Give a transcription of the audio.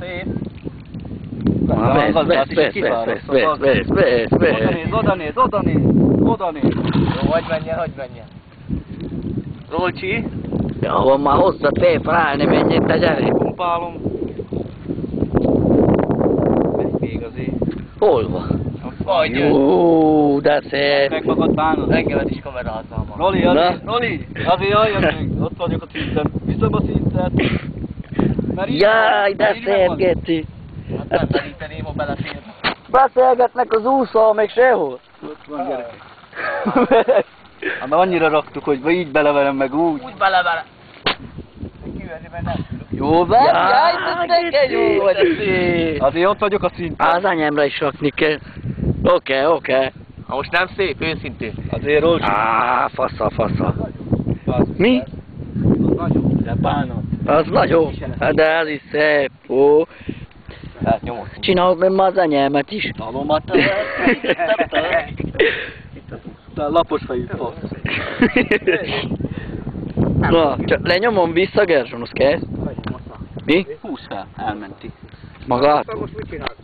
Szép. Vesz. Oda néz. Jó, hagyj menjen. Rolcsi, Ja, van már hosszat félfrálni, menjél te gyere. pumpálom. Megy még azért. Hol van? Vagy jön. Jó, de szép. Meg magad bánod. Reggelet is kameráztam ma. Roli, Na? azért jöjjön még. Ott vagyok a szinten. Viszem a szintet. Mert így Jaj, van, de így szép, van. Geci. Hát nem teríteném, ha belefér. Beszélgetnek az úszó, még sehol. Ott van, gyerek. Hát már annyira raktuk, hogy így beleverem meg úgy. Úgy bele. Kiveri, mert nem tudok. Jó van? Jaj, de neked jó vagy. Azért ott vagyok a szinten. Az anyámra is rakni kell. Oké. Ha most nem szép, őszintén. Azért Rolcsi. Á, fasza. Mi? Az nagyon, de bánod. Az nagyon. Hát de ez is szép. Ó. Hát nyomod. Csinálok meg ma az anyámat is. Talomat te lapos fejű fasz. Na, csak lenyomom vissza, Gerzson, az kell. Mi? Húsz fel, elmenti. Magát? Most mit csinálsz?